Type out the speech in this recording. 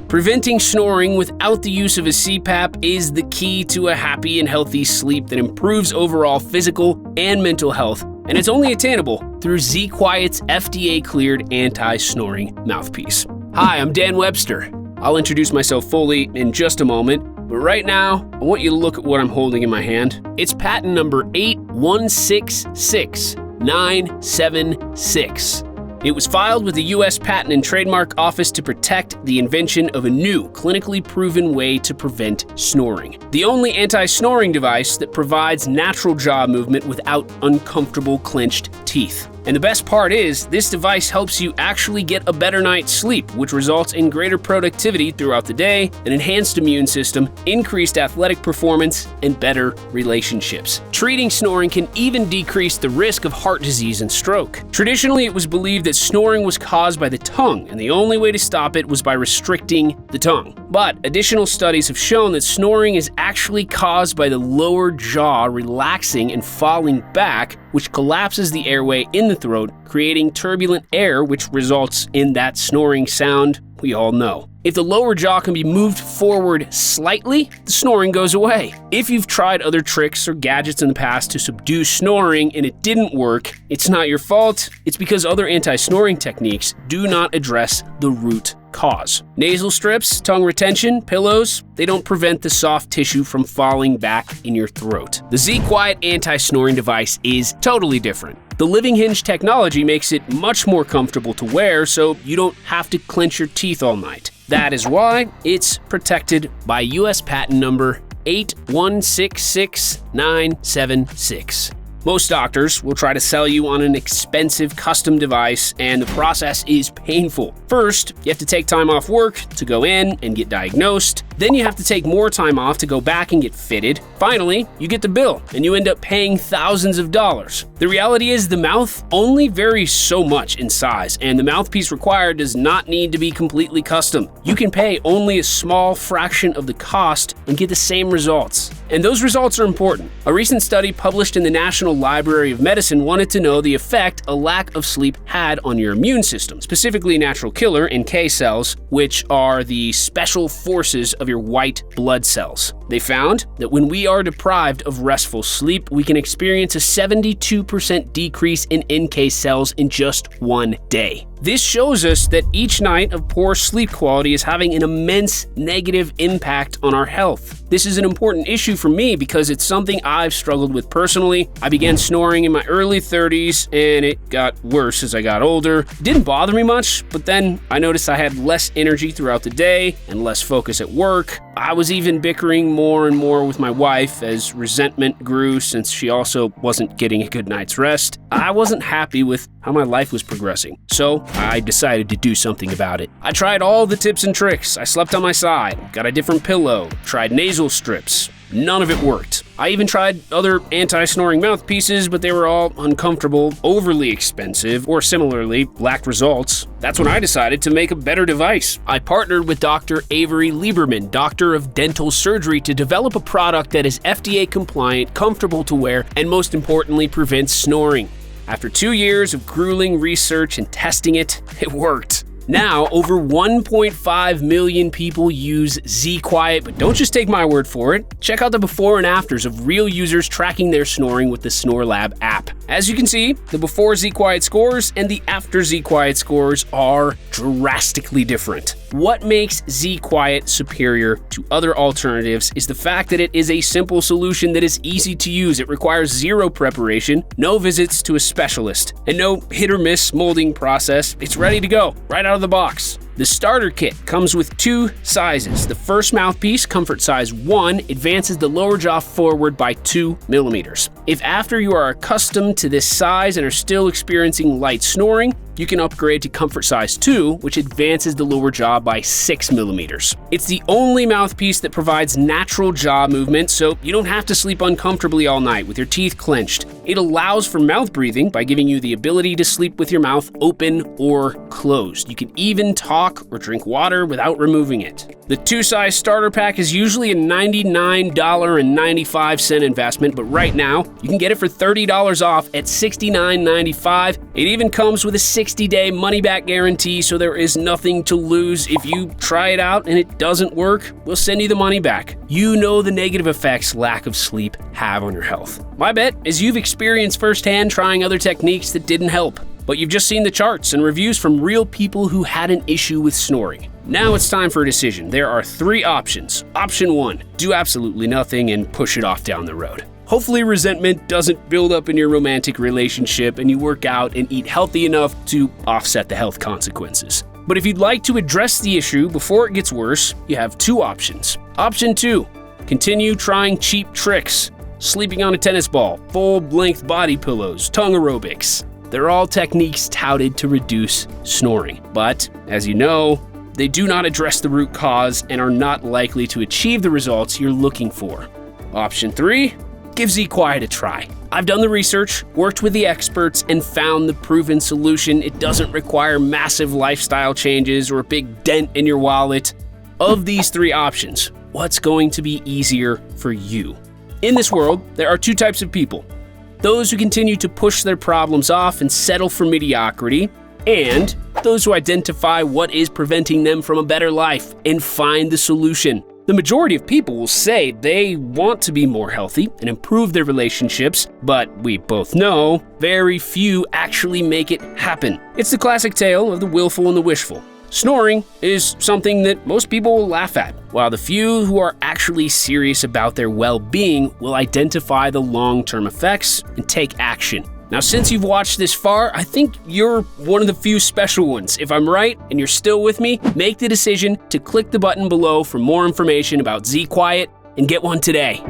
Preventing snoring without the use of a CPAP is the key to a happy and healthy sleep that improves overall physical and mental health, and it's only attainable through ZQuiet's FDA Cleared Anti-Snoring Mouthpiece. Hi, I'm Dan Webster. I'll introduce myself fully in just a moment, but right now, I want you to look at what I'm holding in my hand. It's patent number 8166976. It was filed with the U.S. Patent and Trademark Office to protect the invention of a new, clinically proven way to prevent snoring. The only anti-snoring device that provides natural jaw movement without uncomfortable clenched teeth. And the best part is, this device helps you actually get a better night's sleep, which results in greater productivity throughout the day, an enhanced immune system, increased athletic performance, and better relationships. Treating snoring can even decrease the risk of heart disease and stroke. Traditionally, it was believed that snoring was caused by the tongue, and the only way to stop it was by restricting the tongue. But additional studies have shown that snoring is actually caused by the lower jaw relaxing and falling back, which collapses the airway in the throat, creating turbulent air, which results in that snoring sound we all know. If the lower jaw can be moved forward slightly, the snoring goes away. If you've tried other tricks or gadgets in the past to subdue snoring and it didn't work, it's not your fault. It's because other anti-snoring techniques do not address the root cause. Nasal strips, tongue retention, pillows, they don't prevent the soft tissue from falling back in your throat. The ZQuiet anti-snoring device is totally different. The living hinge technology makes it much more comfortable to wear, so you don't have to clench your teeth all night. That is why it's protected by U.S. patent number 8166976. Most doctors will try to sell you on an expensive custom device, and the process is painful. First, you have to take time off work to go in and get diagnosed. Then you have to take more time off to go back and get fitted. Finally, you get the bill, and you end up paying thousands of dollars. The reality is the mouth only varies so much in size, and the mouthpiece required does not need to be completely custom. You can pay only a small fraction of the cost and get the same results. And those results are important. A recent study published in the National Library of Medicine wanted to know the effect a lack of sleep had on your immune system, specifically natural killer NK cells, which are the special forces of your white blood cells. They found that when we are deprived of restful sleep, we can experience a 72% decrease in NK cells in just one day. This shows us that each night of poor sleep quality is having an immense negative impact on our health. This is an important issue for me because it's something I've struggled with personally. I began snoring in my early 30s and it got worse as I got older. It didn't bother me much, but then I noticed I had less energy throughout the day and less focus at work. I was even bickering more and more with my wife as resentment grew since she also wasn't getting a good night's rest. I wasn't happy with how my life was progressing, so I decided to do something about it. I tried all the tips and tricks. I slept on my side, got a different pillow, tried nasal strips. None of it worked. I even tried other anti-snoring mouthpieces, but they were all uncomfortable, overly expensive, or similarly lacked results. That's when I decided to make a better device. I partnered with Dr. Avery Lieberman, doctor of dental surgery, to develop a product that is FDA compliant, comfortable to wear, and most importantly, prevents snoring. After 2 years of grueling research and testing it, it worked. Now, over 1.5 million people use ZQuiet, but don't just take my word for it. Check out the before and afters of real users tracking their snoring with the SnoreLab app. As you can see, the before ZQuiet scores and the after ZQuiet scores are drastically different. What makes ZQuiet superior to other alternatives is the fact that it is a simple solution that is easy to use. It requires zero preparation, no visits to a specialist, and no hit or miss molding process. It's ready to go, right out of the box. The starter kit comes with 2 sizes. The first mouthpiece, comfort size 1, advances the lower jaw forward by 2 millimeters. If after you are accustomed to this size and are still experiencing light snoring, you can upgrade to comfort size 2, which advances the lower jaw by 6 millimeters. It's the only mouthpiece that provides natural jaw movement, so you don't have to sleep uncomfortably all night with your teeth clenched. It allows for mouth breathing by giving you the ability to sleep with your mouth open or closed. You can even talk or drink water without removing it. The 2-size starter pack is usually a $99.95 investment, but right now, you can get it for $30 off at $69.95. It even comes with a 60-day money-back guarantee, so there is nothing to lose. If you try it out and it doesn't work, we'll send you the money back. You know the negative effects lack of sleep have on your health. My bet is you've experienced firsthand trying other techniques that didn't help, but you've just seen the charts and reviews from real people who had an issue with snoring. Now it's time for a decision. There are 3 options. Option 1, do absolutely nothing and push it off down the road. Hopefully resentment doesn't build up in your romantic relationship and you work out and eat healthy enough to offset the health consequences. But if you'd like to address the issue before it gets worse, you have 2 options. Option 2, continue trying cheap tricks. Sleeping on a tennis ball, full-length body pillows, tongue aerobics. They're all techniques touted to reduce snoring. But, as you know, they do not address the root cause and are not likely to achieve the results you're looking for. Option 3, give ZQuiet a try. I've done the research, worked with the experts, and found the proven solution. It doesn't require massive lifestyle changes or a big dent in your wallet. Of these 3 options, what's going to be easier for you? In this world, there are 2 types of people. Those who continue to push their problems off and settle for mediocrity, and those who identify what is preventing them from a better life and find the solution. The majority of people will say they want to be more healthy and improve their relationships, but we both know very few actually make it happen. It's the classic tale of the willful and the wishful. Snoring is something that most people will laugh at, while the few who are actually serious about their well-being will identify the long-term effects and take action. Now, since you've watched this far, I think you're one of the few special ones. If I'm right and you're still with me, make the decision to click the button below for more information about ZQuiet and get one today.